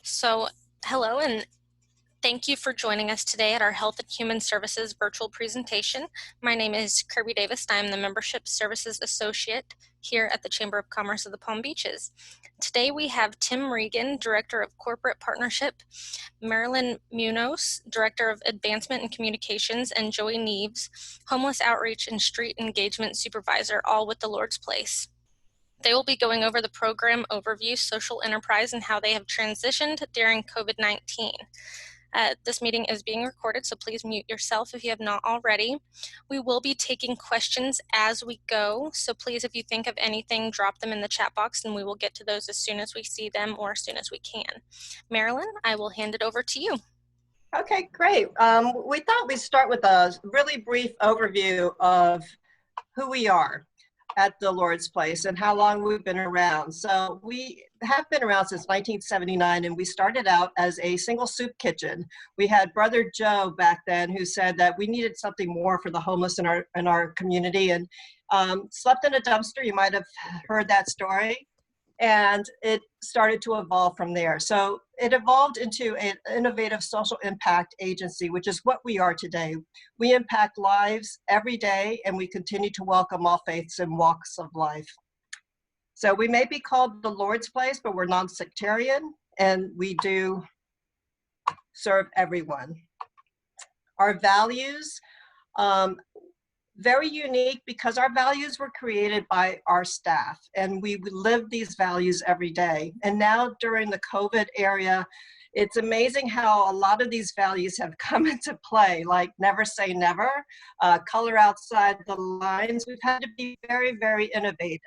So, hello and thank you for joining us today at our Health and Human Services virtual presentation. My name is Kirby Davis. I'm the Membership Services Associate here at the Chamber of Commerce of the Palm Beaches. Today we have Tim Regan, Director of Corporate Partnership, Marilyn Munoz, Director of Advancement and Communications, and Joey Neves, Homeless Outreach and Street Engagement Supervisor, all with the Lord's Place. They will be going over the program overview, social enterprise, and how they have transitioned during COVID-19. This meeting is being recorded, so please mute yourself if you have not already. We will be taking questions as we go, so please, if you think of anything, drop them in the chat box and we will get to those as soon as we see them or as soon as we can. Marilyn, I will hand it over to you. Okay, great. We thought we'd start with a really brief overview of who we are at the Lord's Place and how long we've been around. So we have been around since 1979, and we started out as a single soup kitchen. We had Brother Joe back then who said that we needed something more for the homeless in our community, and slept in a dumpster. You might have heard that story. And it started to evolve from there. So it evolved into an innovative social impact agency, which is what we are today. We impact lives every day, and we continue to welcome all faiths and walks of life. So we may be called the Lord's Place, but we're non-sectarian, and we do serve everyone. Our values, very unique because our values were created by our staff, and we live these values every day. And now during the COVID era, it's amazing how a lot of these values have come into play, like never say never, color outside the lines. We've had to be very, very innovative.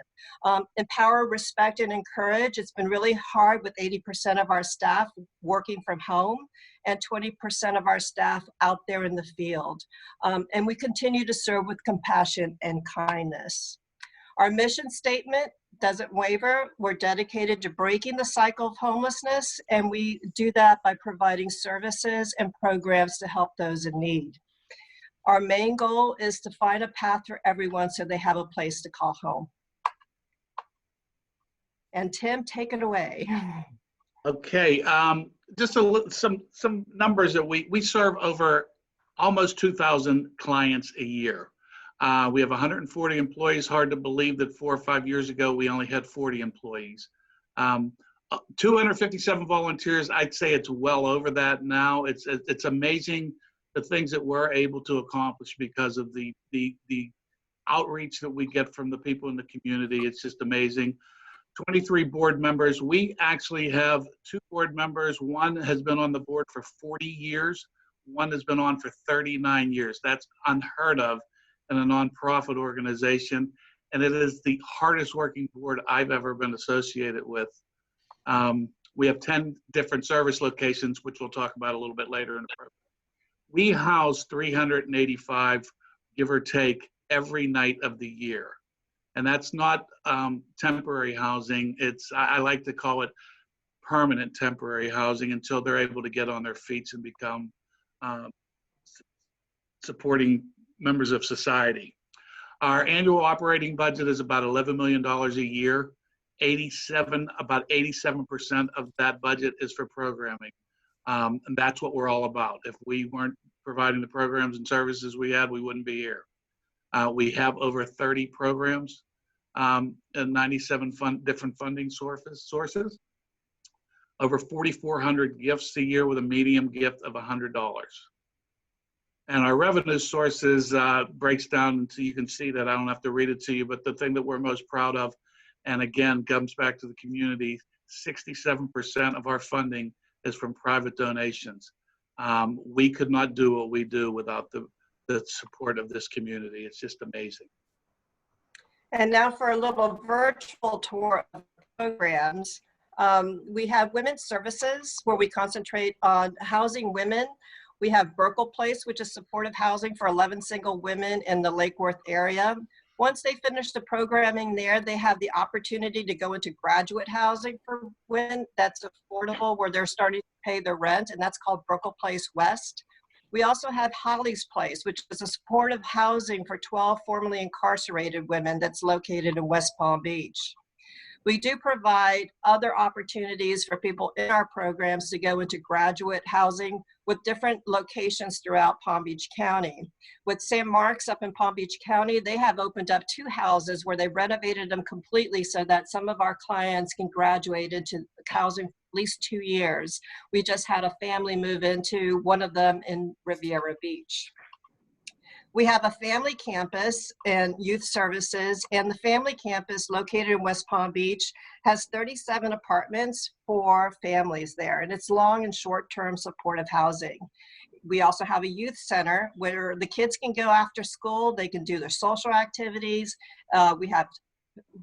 Empower, respect, and encourage. It's been really hard with 80% of our staff working from home and 20% of our staff out there in the field. And we continue to serve with compassion and kindness. Our mission statement doesn't waver. We're dedicated to breaking the cycle of homelessness, and we do that by providing services and programs to help those in need. Our main goal is to find a path for everyone so they have a place to call home. And Tim, take it away. Okay, just some numbers that we serve over almost 2,000 clients a year. We have 140 employees. Hard to believe that 4 or 5 years ago we only had 40 employees. 257 volunteers. I'd say it's well over that now. It's amazing the things that we're able to accomplish because of the outreach that we get from the people in the community. It's just amazing. 23 board members. We actually have 2 board members. One has been on the board for 40 years. One has been on for 39 years. That's unheard of in a nonprofit organization. And it is the hardest working board I've ever been associated with. We have 10 different service locations, which we'll talk about a little bit later in the program. We house 385, give or take, every night of the year. And that's not temporary housing. I like to call it permanent temporary housing until they're able to get on their feet and become supporting members of society. Our annual operating budget is about $11 million a year. About 87% of that budget is for programming. And that's what we're all about. If we weren't providing the programs and services we had, we wouldn't be here. We have over 30 programs and 97 different funding sources. Over 4,400 gifts a year with a medium gift of $100. And our revenue sources breaks down, so you can see that. I don't have to read it to you, but the thing that we're most proud of, and again, comes back to the community, 67% of our funding is from private donations. We could not do what we do without the support of this community. It's just amazing. And now for a little virtual tour of programs. We have Women's Services, where we concentrate on housing women. We have Burkle Place, which is supportive housing for 11 single women in the Lake Worth area. Once they finish the programming there, they have the opportunity to go into graduate housing for women that's affordable, where they're starting to pay their rent, and that's called Burkle Place West. We also have Holly's Place, which is a supportive housing for 12 formerly incarcerated women that's located in West Palm Beach. We do provide other opportunities for people in our programs to go into graduate housing with different locations throughout Palm Beach County. With San Marcos up in Palm Beach County, they have opened up 2 houses where they renovated them completely so that some of our clients can graduate into housing for at least 2 years. We just had a family move into one of them in Riviera Beach. We have a family campus and youth services, and the family campus located in West Palm Beach has 37 apartments for families there, and it's long and short-term supportive housing. We also have a youth center where the kids can go after school, they can do their social activities. We have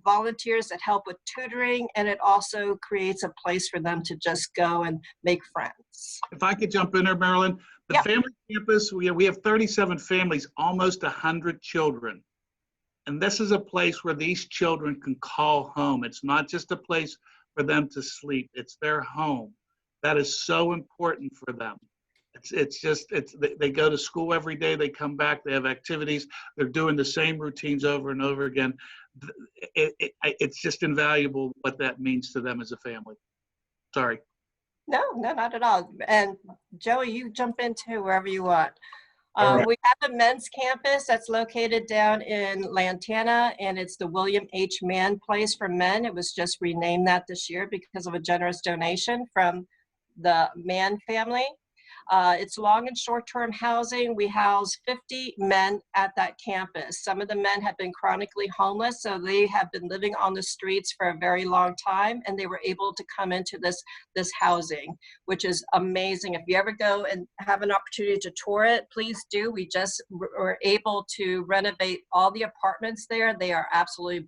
volunteers that help with tutoring, and it also creates a place for them to just go and make friends. If I could jump in there, Marilyn, the family campus, we have 37 families, almost 100 children. And this is a place where these children can call home. It's not just a place for them to sleep, it's their home. That is so important for them. They go to school every day, they come back, they have activities, they're doing the same routines over and over again. It's just invaluable what that means to them as a family. Sorry. No, not at all. And Joey, you jump into wherever you want. Right. We have a men's campus that's located down in Lantana, and it's the William H. Mann Place for Men. It was just renamed that this year because of a generous donation from the Mann family. It's long and short-term housing. We house 50 men at that campus. Some of the men have been chronically homeless, so they have been living on the streets for a very long time, and they were able to come into this housing, which is amazing. If you ever go and have an opportunity to tour it, please do. We just were able to renovate all the apartments there. They are absolutely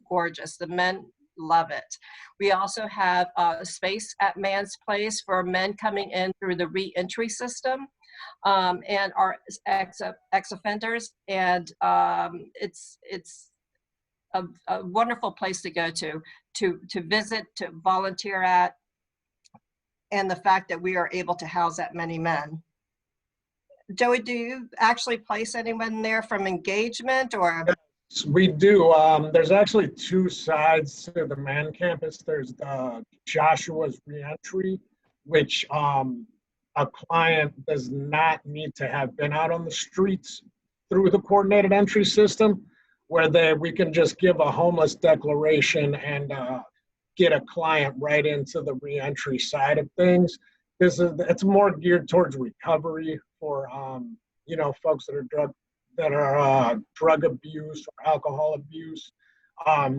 gorgeous. The men love it. We also have a space at Mann's Place for men coming in through the reentry system and our ex-offenders. And it's a wonderful place to go to visit, to volunteer at, and the fact that we are able to house that many men. Joey, do you actually place anyone there from engagement or? We do. There's actually 2 sides to the Mann campus. There's the Joshua's Reentry, which a client does not need to have been out on the streets through the coordinated entry system, where we can just give a homeless declaration and get a client right into the reentry side of things. It's more geared towards recovery for folks that are drug abuse or alcohol abuse.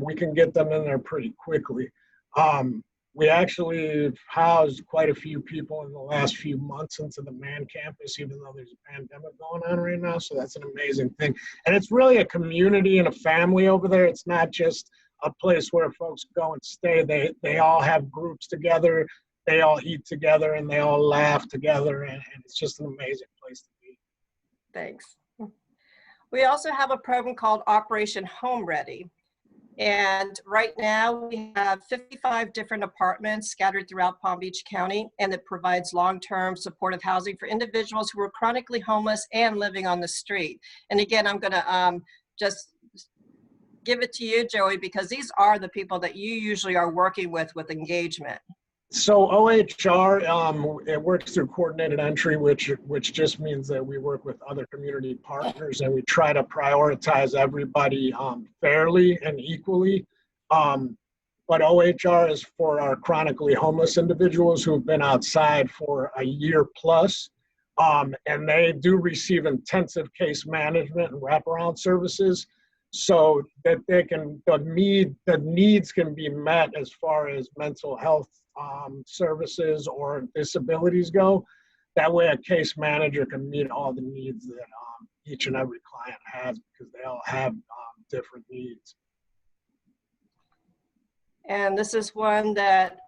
We can get them in there pretty quickly. We actually housed quite a few people in the last few months into the Mann campus, even though there's a pandemic going on right now. So that's an amazing thing. And it's really a community and a family over there. It's not just a place where folks go and stay. They all have groups together, they all eat together, and they all laugh together. And it's just an amazing place to be. Thanks. We also have a program called Operation Home Ready. And right now we have 55 different apartments scattered throughout Palm Beach County, and it provides long-term supportive housing for individuals who are chronically homeless and living on the street. And again, I'm gonna just give it to you, Joey, because these are the people that you usually are working with engagement. So OHR, it works through coordinated entry, which just means that we work with other community partners and we try to prioritize everybody fairly and equally. But OHR is for our chronically homeless individuals who've been outside for a year plus, and they do receive intensive case management and wraparound services, so that the needs can be met as far as mental health services or disabilities go. That way a case manager can meet all the needs that each and every client has, because they all have different needs. And this is one that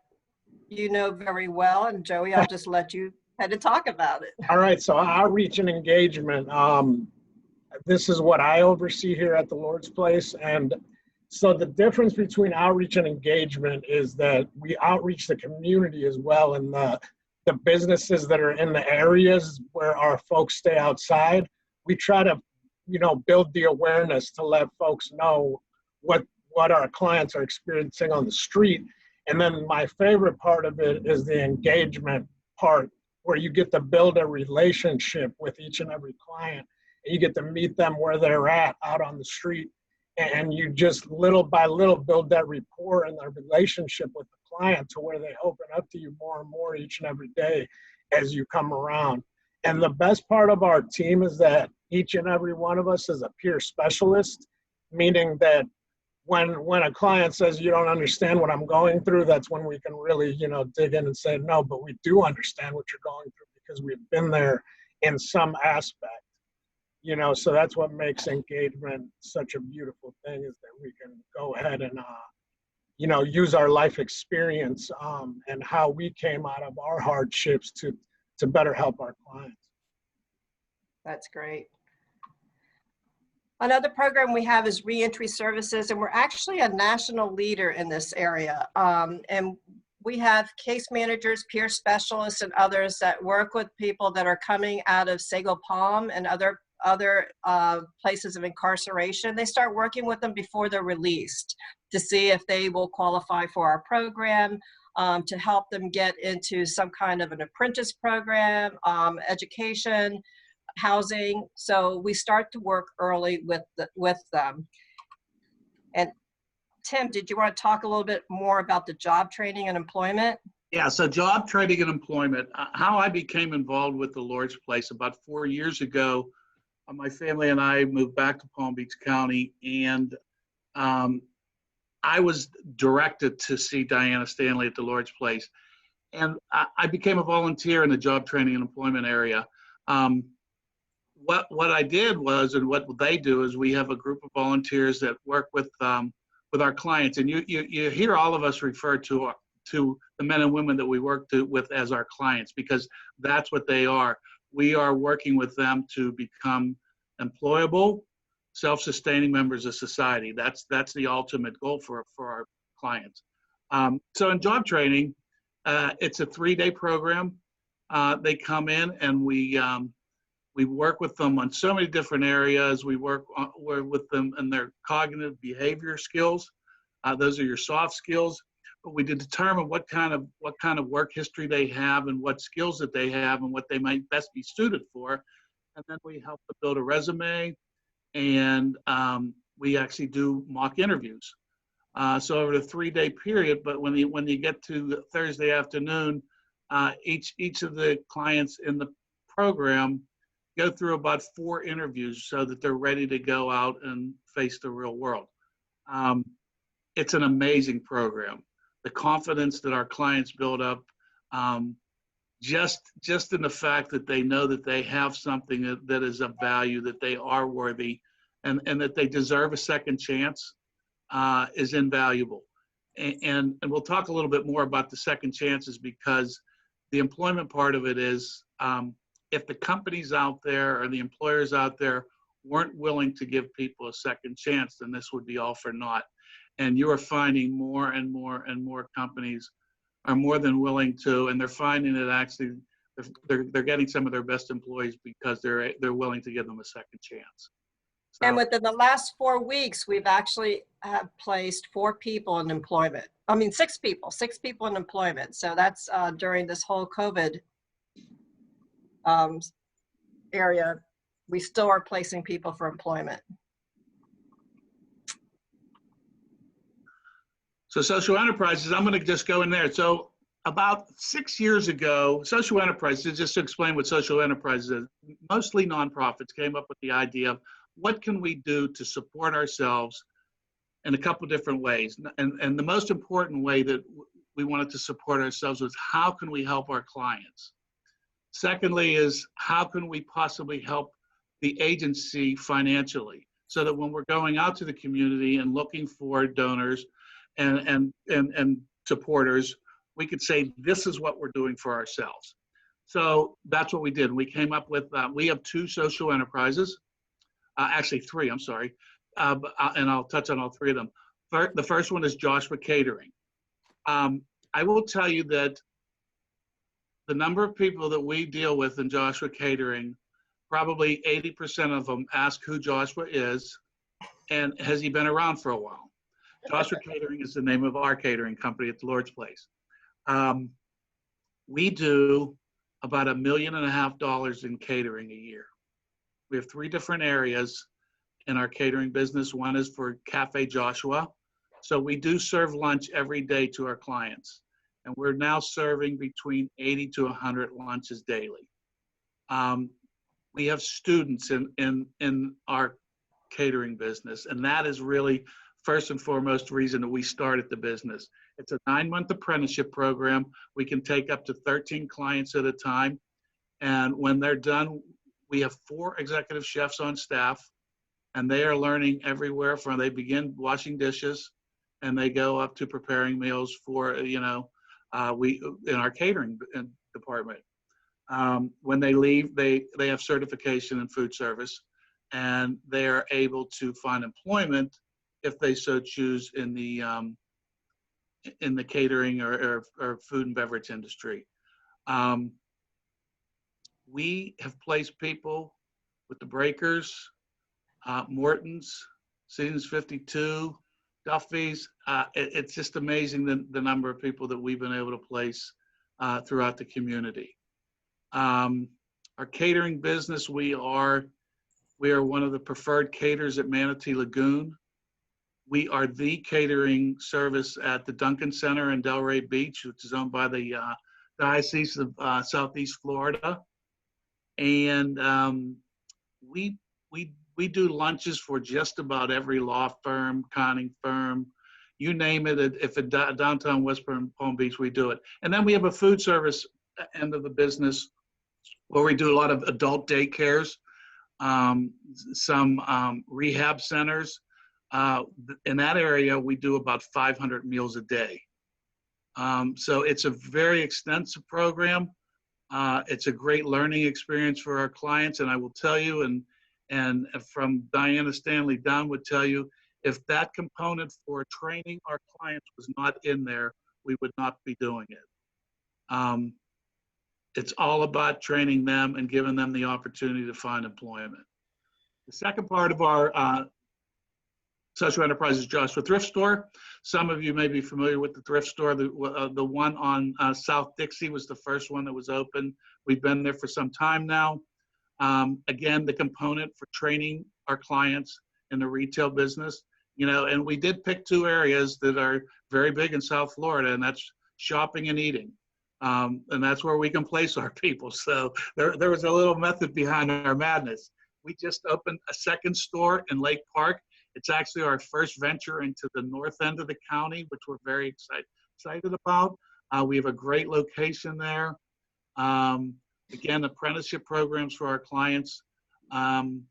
you know very well, and Joey, I'll just let you kind of talk about it. All right, so outreach and engagement. This is what I oversee here at the Lord's Place. And so the difference between outreach and engagement is that we outreach the community as well, and the businesses that are in the areas where our folks stay outside. We try to, build the awareness to let folks know what what our clients are experiencing on the street. And then my favorite part of it is the engagement part, where you get to build a relationship with each and every client. And you get to meet them where they're at out on the street. And you just little by little build that rapport and that relationship with the client to where they open up to you more and more each and every day as you come around. And the best part of our team is that each and every one of us is a peer specialist, meaning that when a client says you don't understand what I'm going through, that's when we can really, dig in and say, no, but we do understand what you're going through because we've been there in some aspect. So that's what makes engagement such a beautiful thing, is that we can go ahead and, use our life experience and how we came out of our hardships to better help our clients. That's great. Another program we have is Reentry Services, and we're actually a national leader in this area. And we have case managers, peer specialists, and others that work with people that are coming out of Sago Palm and other places of incarceration. They start working with them before they're released to see if they will qualify for our program, to help them get into some kind of an apprentice program, education, housing. So we start to work early with them. And Tim, did you want to talk a little bit more about the job training and employment? Yeah, so job training and employment. How I became involved with the Lord's Place about 4 years ago. My family and I moved back to Palm Beach County, and I was directed to see Diana Stanley at the Lord's Place. And I became a volunteer in the job training and employment area. What I did was, and what they do is, we have a group of volunteers that work with our clients. And you hear all of us refer to the men and women that we work with as our clients, because that's what they are. We are working with them to become employable, self-sustaining members of society. That's the ultimate goal for our clients. So in job training, it's a 3-day program. They come in and we work with them on so many different areas. We're with them in their cognitive behavior skills. Those are your soft skills. But we determine what kind of work history they have and what skills that they have and what they might best be suited for. And then we help them build a resume, and we actually do mock interviews. So over the 3-day period, but when you get to Thursday afternoon, each of the clients in the program go through about 4 interviews so that they're ready to go out and face the real world. It's an amazing program. The confidence that our clients build up, just in the fact that they know that they have something that is of value, that they are worthy, and that they deserve a second chance, is invaluable. And we'll talk a little bit more about the second chances, because the employment part of it is, if the companies out there or the employers out there weren't willing to give people a second chance, then this would be all for naught. And you are finding more and more and more companies are more than willing to, and they're finding that actually they're getting some of their best employees because they're willing to give them a second chance. So, And within the last 4 weeks, we've actually placed 4 people in employment. I mean, 6 people in employment. So that's during this whole COVID area. We still are placing people for employment. So social enterprises, I'm going to just go in there. So about 6 years ago, social enterprises, just to explain what social enterprises is, mostly nonprofits came up with the idea of what can we do to support ourselves in a couple different ways. And the most important way that we wanted to support ourselves was, how can we help our clients? Secondly is, how can we possibly help the agency financially, so that when we're going out to the community and looking for donors and supporters, we could say, this is what we're doing for ourselves. So that's what we did. We came up with, we have 2 social enterprises, actually 3, I'm sorry, and I'll touch on all 3 of them. The first one is Joshua Catering. I will tell you that the number of people that we deal with in Joshua Catering, probably 80% of them ask who Joshua is and has he been around for a while. Joshua Catering is the name of our catering company at the Lord's Place. We do about $1.5 million in catering a year. We have 3 different areas in our catering business. One is for Cafe Joshua. So we do serve lunch every day to our clients. And we're now serving between 80 to 100 lunches daily. We have students in our catering business, and that is really first and foremost reason that we started the business. It's a 9-month apprenticeship program. We can take up to 13 clients at a time. And when they're done, we have 4 executive chefs on staff, and they are learning everywhere from they begin washing dishes and they go up to preparing meals for, we in our catering department. When they leave, they have certification in food service, and they are able to find employment if they so choose in the catering or food and beverage industry. We have placed people with the Breakers, Morton's, Seasons 52, Duffy's. It's just amazing the number of people that we've been able to place throughout the community. Our catering business, we are one of the preferred caterers at Manatee Lagoon. We are the catering service at the Duncan Center in Delray Beach, which is owned by the Diocese of Southeast Florida. And we do lunches for just about every law firm, conning firm, you name it. If it's downtown West Palm Beach, we do it. And then we have a food service end of the business where we do a lot of adult daycares, some rehab centers. In that area, we do about 500 meals a day. So it's a very extensive program. It's a great learning experience for our clients. And I will tell you, and from Diana Stanley, Don would tell you, if that component for training our clients was not in there, we would not be doing it. It's all about training them and giving them the opportunity to find employment. The second part of our social enterprise is Joshua Thrift Store. Some of you may be familiar with the Thrift Store. The one on South Dixie was the first one that was open. We've been there for some time now. Again, the component for training our clients in the retail business, and we did pick 2 areas that are very big in South Florida, and that's shopping and eating. And that's where we can place our people. So there was a little method behind our madness. We just opened a second store in Lake Park. It's actually our first venture into the north end of the county, which we're very excited about. We have a great location there. Again, apprenticeship programs for our clients. And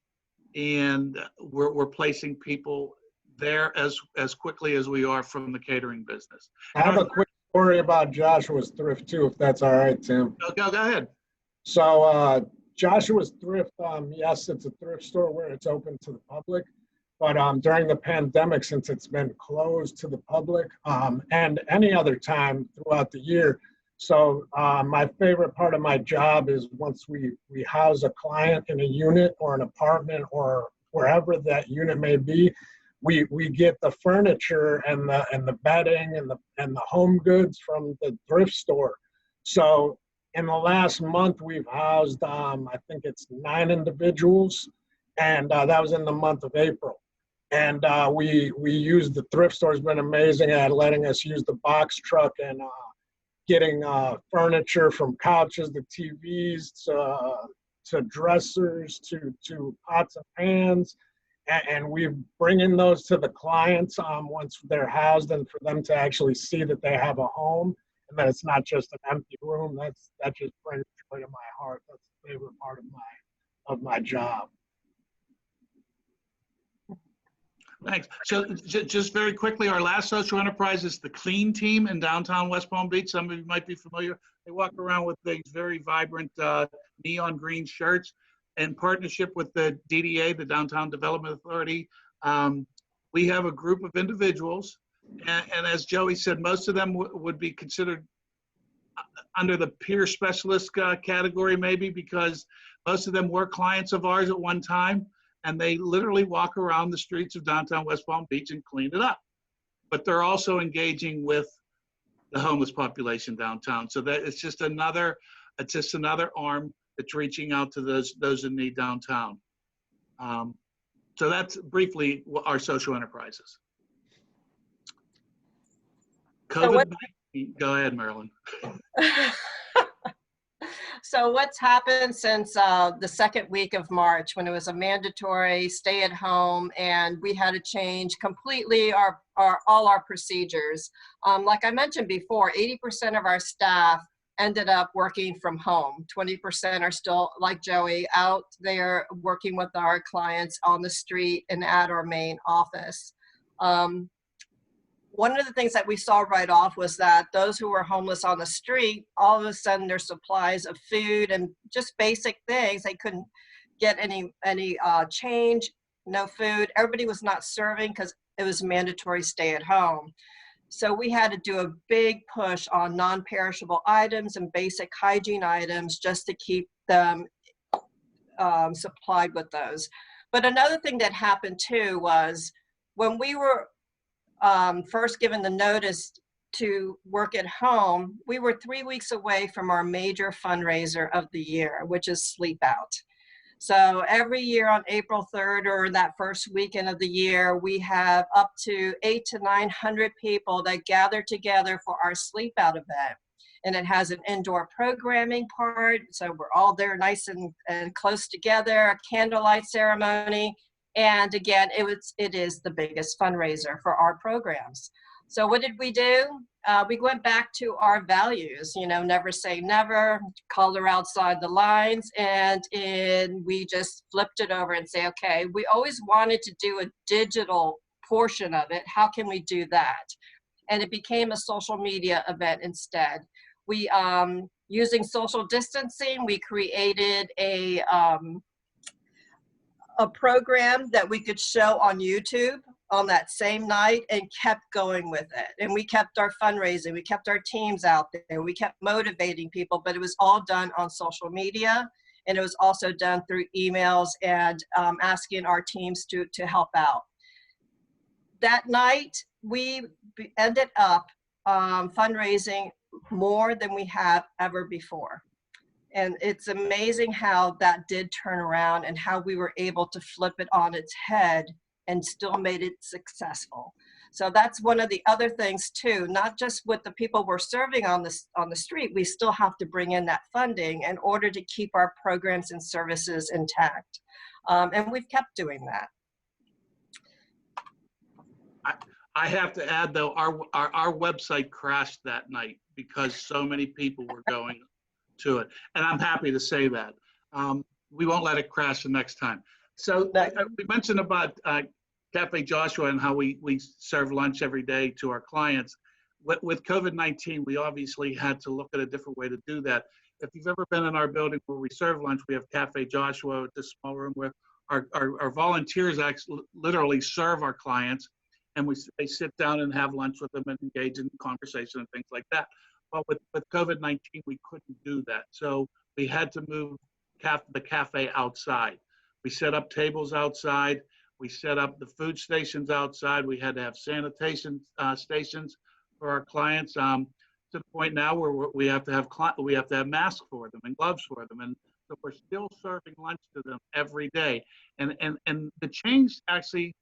we're placing people there as quickly as we are from the catering business. I have a quick story about Joshua's Thrift too, if that's all right, Tim. Go ahead. So Joshua's Thrift, yes, it's a thrift store where it's open to the public, but during the pandemic, since it's been closed to the public and any other time throughout the year. So my favorite part of my job is once we house a client in a unit or an apartment or wherever that unit may be, we get the furniture and the bedding and the home goods from the thrift store. So in the last month, we've housed I think it's 9 individuals, and that was in the month of April. And we used the thrift store has been amazing at letting us use the box truck and getting furniture from couches to TVs to dressers to pots and pans. And we're bringing those to the clients once they're housed, and for them to actually see that they have a home and that it's not just an empty room. That just brings joy to my heart. That's the favorite part of my job. Thanks. So just very quickly, our last social enterprise is the Clean Team in downtown West Palm Beach. Some of you might be familiar. They walk around with these very vibrant neon green shirts. In partnership with the DDA, the Downtown Development Authority, we have a group of individuals, and as Joey said, most of them would be considered under the peer specialist category, maybe, because most of them were clients of ours at one time, and they literally walk around the streets of downtown West Palm Beach and clean it up. but they're also engaging with the homeless population downtown. So that it's just another arm that's reaching out to those in need downtown. So that's briefly our social enterprises. COVID-19, go ahead, Marilyn. So what's happened since the second week of March, when it was a mandatory stay at home and we had to change completely all our procedures? Like I mentioned before, 80% of our staff ended up working from home. 20% are still, like Joey, out there working with our clients on the street and at our main office. One of the things that we saw right off was that those who were homeless on the street, all of a sudden their supplies of food and just basic things, they couldn't get any change, no food. Everybody was not serving because it was mandatory stay at home. So we had to do a big push on non-perishable items and basic hygiene items just to keep them supplied with those. But another thing that happened too was when we were first given the notice to work at home, we were 3 weeks away from our major fundraiser of the year, which is Sleep Out. So every year on April 3rd or that first weekend of the year, we have up to 800 to 900 people that gather together for our Sleep Out event. And it has an indoor programming part, so we're all there nice and close together, a candlelight ceremony. And again, it is the biggest fundraiser for our programs. So what did we do? We went back to our values, never say never, color outside the lines, and we just flipped it over and say, okay, we always wanted to do a digital portion of it. How can we do that? And it became a social media event instead. We, using social distancing, we created a program that we could show on YouTube on that same night and kept going with it. And we kept our fundraising, we kept our teams out there, we kept motivating people, but it was all done on social media. And it was also done through emails and asking our teams to help out. That night, we ended up fundraising more than we have ever before. And it's amazing how that did turn around and how we were able to flip it on its head and still made it successful. So that's one of the other things too, not just with the people we're serving on the street, we still have to bring in that funding in order to keep our programs and services intact. And we've kept doing that. I have to add though, our website crashed that night because so many people were going to it. And I'm happy to say that. We won't let it crash the next time. So we mentioned about Cafe Joshua and how we serve lunch every day to our clients. With COVID-19, we obviously had to look at a different way to do that. If you've ever been in our building where we serve lunch, we have Cafe Joshua, this small room where our volunteers actually literally serve our clients, and they sit down and have lunch with them and engage in conversation and things like that. But with COVID-19, we couldn't do that. So we had to move the cafe outside. We set up tables outside. We set up the food stations outside. We had to have sanitation stations for our clients to the point now where we have to have masks for them and gloves for them. And so we're still serving lunch to them every day. And the change actually,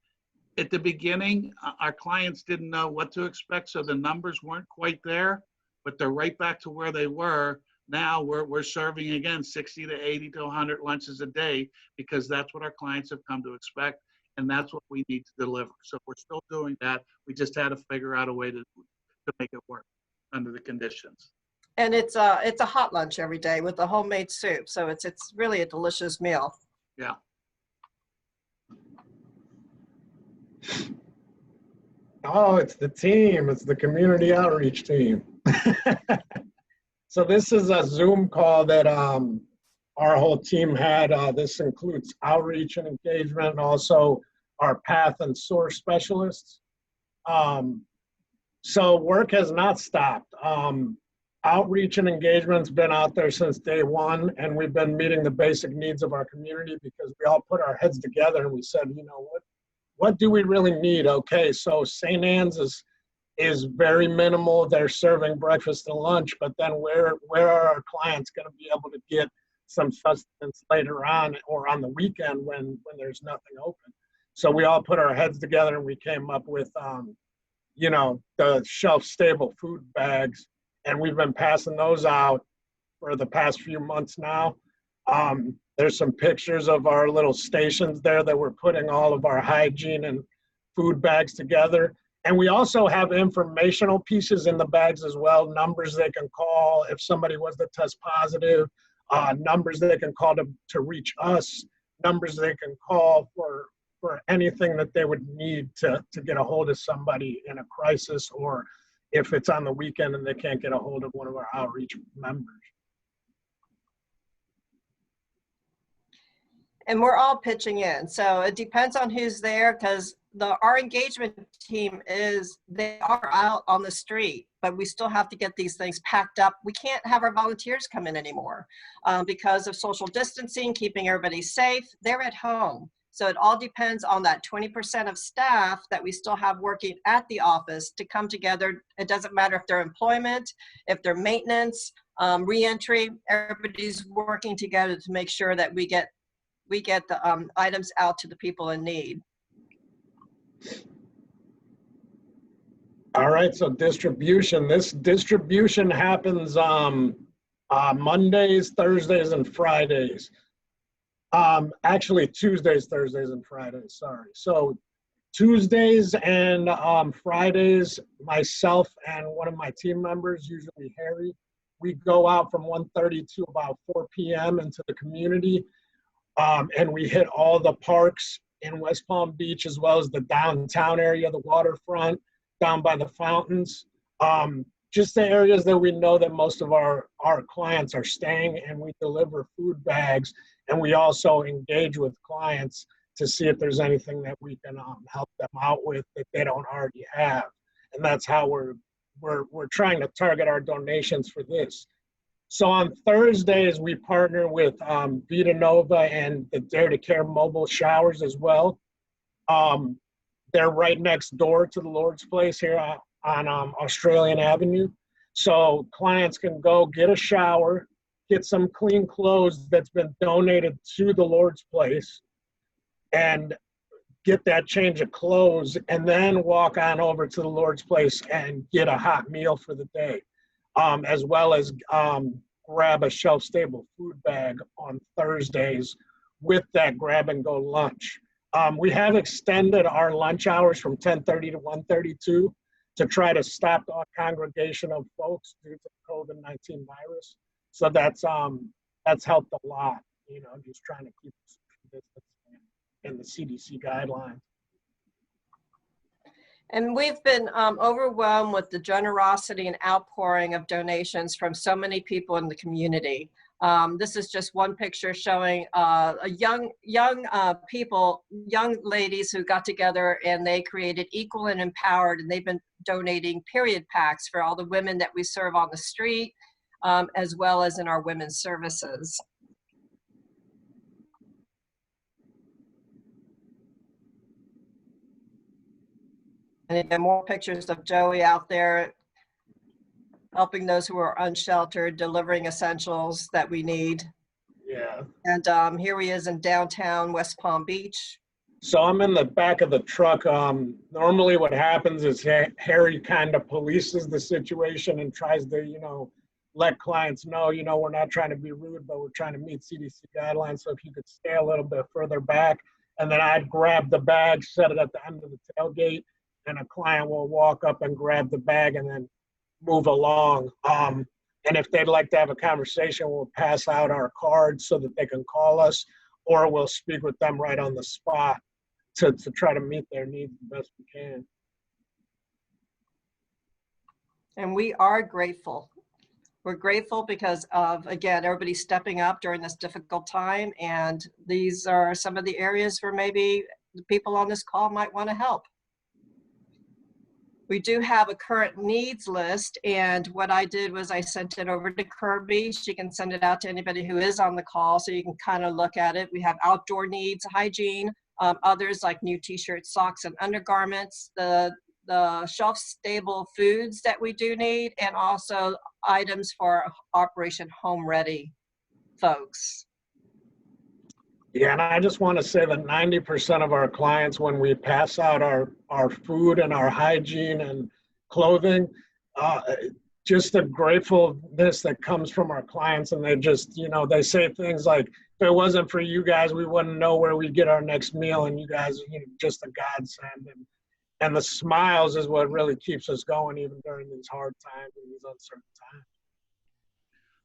at the beginning, our clients didn't know what to expect. So the numbers weren't quite there, but they're right back to where they were. Now we're serving again 60 to 80 to 100 lunches a day because that's what our clients have come to expect, and that's what we need to deliver. So we're still doing that. We just had to figure out a way to make it work under the conditions. And it's a hot lunch every day with a homemade soup, so it's really a delicious meal. Yeah. Oh, it's the team. It's the community outreach team. So this is a Zoom call that our whole team had. This includes outreach and engagement, and also our path and source specialists. So work has not stopped. Outreach and engagement's been out there since day one, and we've been meeting the basic needs of our community because we all put our heads together and we said, what do we really need? Okay, so St. Anne's is is very minimal. They're serving breakfast and lunch, but then where are our clients going to be able to get some sustenance later on or on the weekend when there's nothing open? So we all put our heads together and we came up with, you know, the shelf-stable food bags, and we've been passing those out for the past few months now. There's some pictures of our little stations there that we're putting all of our hygiene and food bags together. And we also have informational pieces in the bags as well, numbers they can call if somebody was to test positive, numbers they can call to reach us, numbers they can call for anything that they would need to get a hold of somebody in a crisis, or if it's on the weekend and they can't get a hold of one of our outreach members. And we're all pitching in. So it depends on who's there, because our engagement team they are out on the street, but we still have to get these things packed up. We can't have our volunteers come in anymore because of social distancing, keeping everybody safe. They're at home. So it all depends on that 20% of staff that we still have working at the office to come together. It doesn't matter if they're employment, if they're maintenance, reentry, everybody's working together to make sure that we get the items out to the people in need. All right, so distribution. This distribution happens Mondays, Thursdays, and Fridays. Actually, Tuesdays, Thursdays, and Fridays, sorry. So Tuesdays and Fridays, myself and one of my team members, usually Harry, we go out from 1:30 to about 4 p.m. into the community. And we hit all the parks in West Palm Beach, as well as the downtown area, the waterfront, down by the fountains. Just the areas that we know that most of our clients are staying, and we deliver food bags, and we also engage with clients to see if there's anything that we can help them out with that they don't already have. And that's how we're trying to target our donations for this. So on Thursdays, we partner with Vita Nova and the Dare to Care mobile showers as well. They're right next door to the Lord's Place here on Australian Avenue. So clients can go get a shower, get some clean clothes that's been donated to the Lord's Place, and get that change of clothes, and then walk on over to the Lord's Place and get a hot meal for the day. As well as grab a shelf-stable food bag on Thursdays with that grab-and-go lunch. We have extended our lunch hours from 10:30 to 1:32 to try to stop the congregation of folks due to the COVID-19 virus. So that's helped a lot, you know, just trying to keep social distancing and the CDC guidelines. And we've been overwhelmed with the generosity and outpouring of donations from so many people in the community. This is just one picture showing young ladies who got together, and they created Equal and Empowered, and they've been donating period packs for all the women that we serve on the street, as well as in our women's services. And again, more pictures of Joey out there helping those who are unsheltered, delivering essentials that we need. Yeah. And here he is in downtown West Palm Beach. So I'm in the back of the truck. Normally what happens is Harry kind of polices the situation and tries to, you know, let clients know, you know, we're not trying to be rude, but we're trying to meet CDC guidelines. So if you could stay a little bit further back, and then I'd grab the bag, set it at the end of the tailgate, and a client will walk up and grab the bag and then move along. And if they'd like to have a conversation, we'll pass out our cards so that they can call us, or we'll speak with them right on the spot to try to meet their needs the best we can. And we are grateful. We're grateful because of, again, everybody stepping up during this difficult time. And these are some of the areas where maybe the people on this call might want to help. We do have a current needs list, and what I did was I sent it over to Kirby. She can send it out to anybody who is on the call, so you can kind of look at it. We have outdoor needs, hygiene, others like new t-shirts, socks, and undergarments. The the shelf-stable foods that we do need, and also items for Operation Home Ready folks. Yeah, and I just want to say that 90% of our clients, when we pass out our food and our hygiene and clothing, just the gratefulness that comes from our clients, and they just, they say things like, if it wasn't for you guys, we wouldn't know where we get our next meal, and you guys are just a godsend. And the smiles is what really keeps us going, even during these hard times and these uncertain times.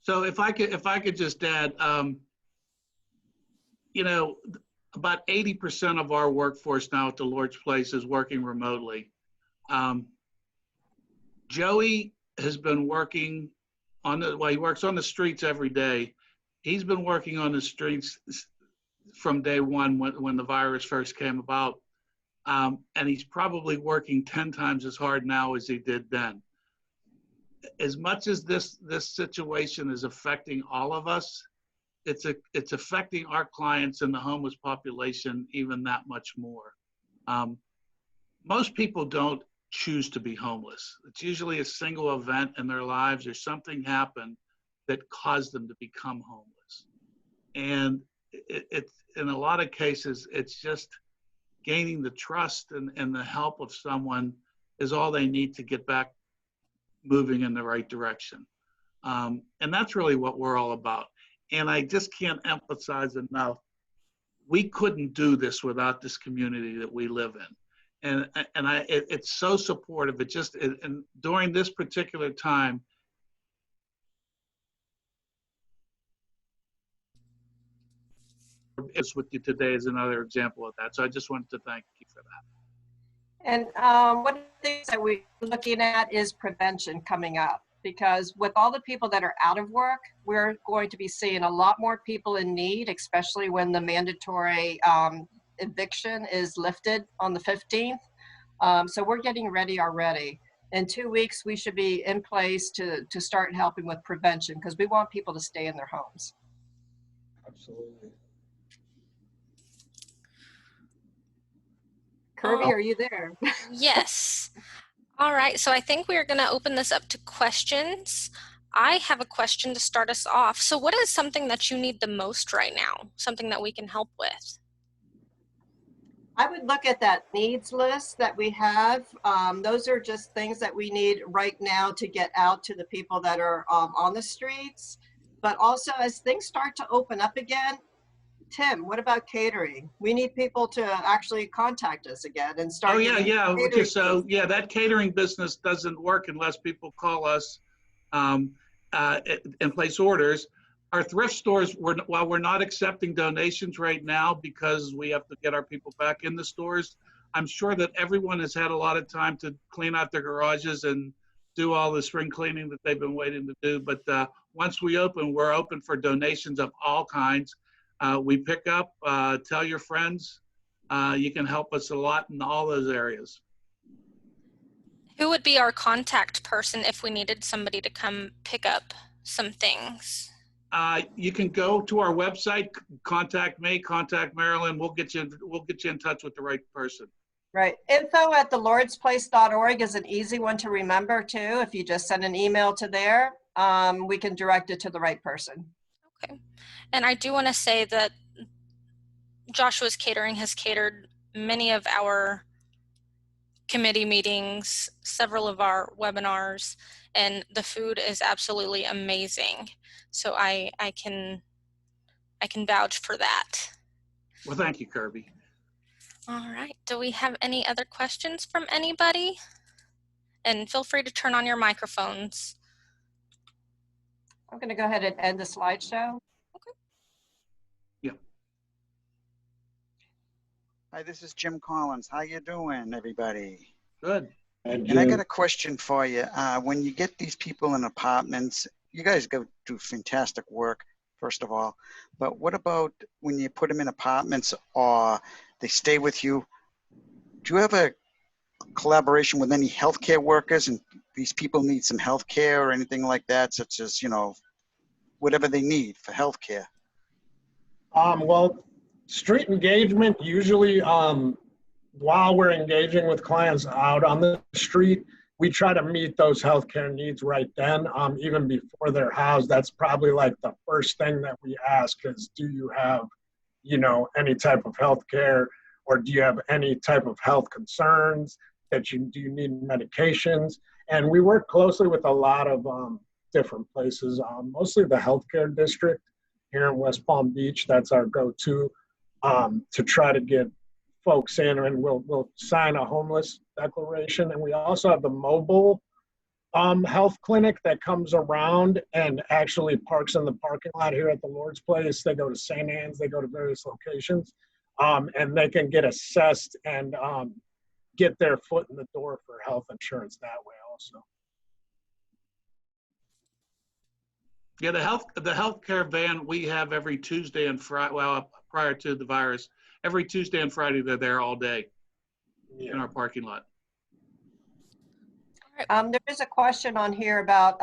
So if I could just add, about 80% of our workforce now at the Lord's Place is working remotely. Joey has been working he works on the streets every day. He's been working on the streets from day one when the virus first came about. And he's probably working 10 times as hard now as he did then. As much as this situation is affecting all of us, it's affecting our clients and the homeless population even that much more. Most people don't choose to be homeless. It's usually a single event in their lives or something happened that caused them to become homeless. And it's in a lot of cases, it's just gaining the trust and the help of someone is all they need to get back moving in the right direction. And that's really what we're all about. And I just can't emphasize enough, we couldn't do this without this community that we live in. And it's so supportive. And during this particular time, it's with you today is another example of that. So I just wanted to thank you for that. And one of the things that we're looking at is prevention coming up, because with all the people that are out of work, we're going to be seeing a lot more people in need, especially when the mandatory eviction is lifted on the 15th. So we're getting ready already. In 2 weeks, we should be in place to start helping with prevention, because we want people to stay in their homes. Absolutely. Kirby, are you there? Yes. All right, so I think we're going to open this up to questions. I have a question to start us off. So what is something that you need the most right now? Something that we can help with? I would look at that needs list that we have. Those are just things that we need right now to get out to the people that are on the streets. But also, as things start to open up again, Tim, what about catering? We need people to actually contact us again and start. Oh yeah. Okay, so yeah, that catering business doesn't work unless people call us and place orders. Our thrift stores, while we're not accepting donations right now because we have to get our people back in the stores, I'm sure that everyone has had a lot of time to clean out their garages and do all the spring cleaning that they've been waiting to do. But once we open, we're open for donations of all kinds. We pick up, tell your friends. You can help us a lot in all those areas. Who would be our contact person if we needed somebody to come pick up some things? You can go to our website, contact me, contact Marilyn. We'll get you in touch with the right person. Right. info@thelordsplace.org is an easy one to remember too. If you just send an email to there, we can direct it to the right person. Okay. And I do want to say that Joshua's Catering has catered many of our committee meetings, several of our webinars, and the food is absolutely amazing. So I can vouch for that. Well, thank you, Kirby. All right. Do we have any other questions from anybody? And feel free to turn on your microphones. I'm going to go ahead and end the slideshow. Okay. Yeah. Hi, this is Jim Collins. How you doing, everybody? Good. And I got a question for you. When you get these people in apartments, you guys go do fantastic work, first of all. But what about when you put them in apartments or they stay with you? Do you have a collaboration with any healthcare workers, and these people need some healthcare or anything like that, such as, whatever they need for healthcare? Well, street engagement usually while we're engaging with clients out on the street, we try to meet those healthcare needs right then, even before they're housed. That's probably like the first thing that we ask is, do you have, any type of healthcare, or do you have any type of health concerns do you need medications? And we work closely with a lot of different places, mostly the healthcare district here in West Palm Beach. That's our go-to to try to get folks in, and we'll sign a homeless declaration. And we also have the mobile health clinic that comes around and actually parks in the parking lot here at the Lord's Place. They go to St. Anne's, they go to various locations, and they can get assessed and get their foot in the door for health insurance that way also. Yeah, the healthcare van we have every Tuesday and Friday. Well, prior to the virus, every Tuesday and Friday they're there all day in our parking lot. There is a question on here about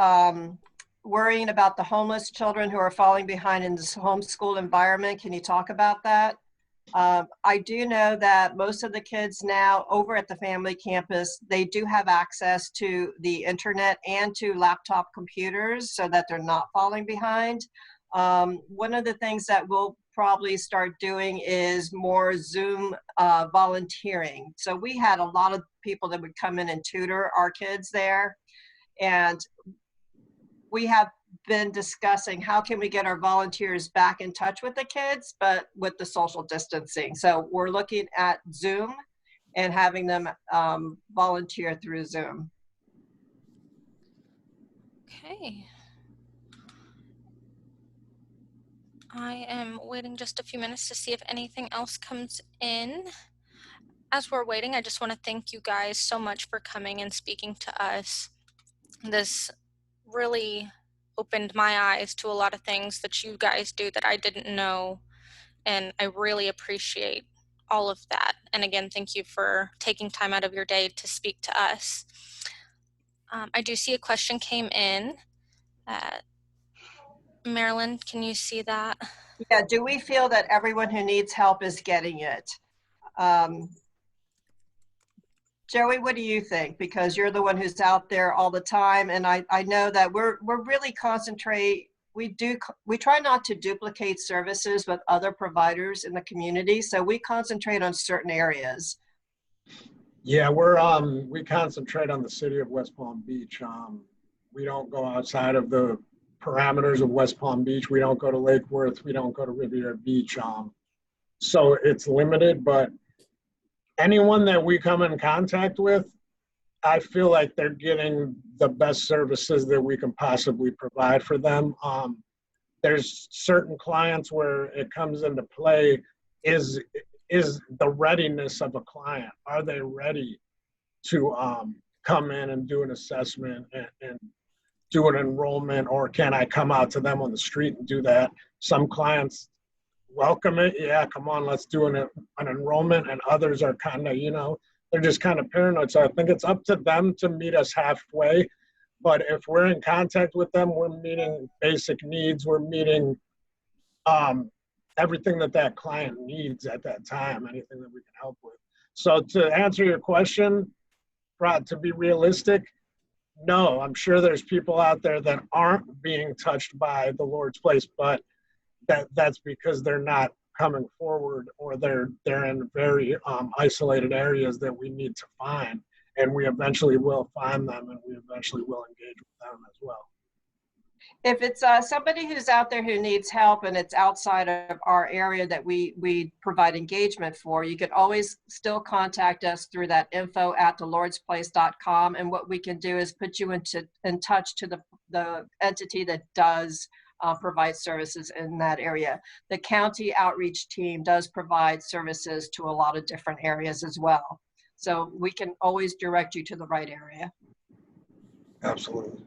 worrying about the homeless children who are falling behind in this homeschool environment. Can you talk about that? I do know that most of the kids now over at the family campus, they do have access to the internet and to laptop computers so that they're not falling behind. One of the things that we'll probably start doing is more Zoom volunteering. So we had a lot of people that would come in and tutor our kids there. And we have been discussing how can we get our volunteers back in touch with the kids, but with the social distancing. So we're looking at Zoom and having them volunteer through Zoom. Okay. I am waiting just a few minutes to see if anything else comes in. As we're waiting, I just want to thank you guys so much for coming and speaking to us. This really opened my eyes to a lot of things that you guys do that I didn't know, and I really appreciate all of that. And again, thank you for taking time out of your day to speak to us. I do see a question came in. Marilyn, can you see that? Yeah, do we feel that everyone who needs help is getting it? Joey, what do you think? Because you're the one who's out there all the time, and I know that we're really we try not to duplicate services with other providers in the community, so we concentrate on certain areas. Yeah, we concentrate on the city of West Palm Beach. We don't go outside of the parameters of West Palm Beach. We don't go to Lake Worth. We don't go to Riviera Beach. So it's limited, but anyone that we come in contact with, I feel like they're getting the best services that we can possibly provide for them. There's certain clients where it comes into play is the readiness of a client. Are they ready to come in and do an assessment and do an enrollment, or can I come out to them on the street and do that? Some clients welcome it. Yeah, come on, let's do an enrollment. And others are kind of, they're just kind of paranoid. So I think it's up to them to meet us halfway. But if we're in contact with them, we're meeting basic needs. We're meeting everything that client needs at that time, anything that we can help with. So to answer your question, to be realistic, no, I'm sure there's people out there that aren't being touched by the Lord's Place, but that's because they're not coming forward, or they're in very isolated areas that we need to find, and we eventually will find them, and we eventually will engage with them as well. If it's somebody who's out there who needs help and it's outside of our area that we provide engagement for, you can always still contact us through that info@thelordsplace.com. And what we can do is put you in touch to the entity that does provide services in that area. The county outreach team does provide services to a lot of different areas as well. So we can always direct you to the right area. Absolutely.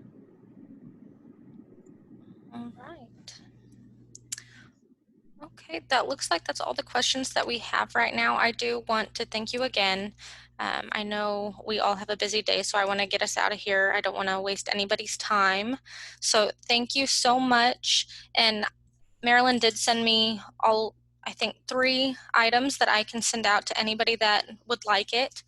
All right. Okay, that looks like that's all the questions that we have right now. I do want to thank you again. I know we all have a busy day, so I want to get us out of here. I don't want to waste anybody's time. So thank you so much. And Marilyn did send me all I think 3 items that I can send out to anybody that would like it.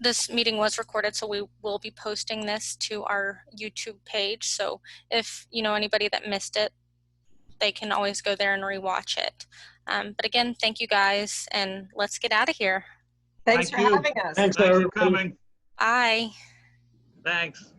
This meeting was recorded, so we will be posting this to our YouTube page. So if you know anybody that missed it, they can always go there and rewatch it. But again, thank you guys, and let's get out of here. Thanks Thank for you. having us. Thanks, Thanks for everybody. coming. Bye. Thanks.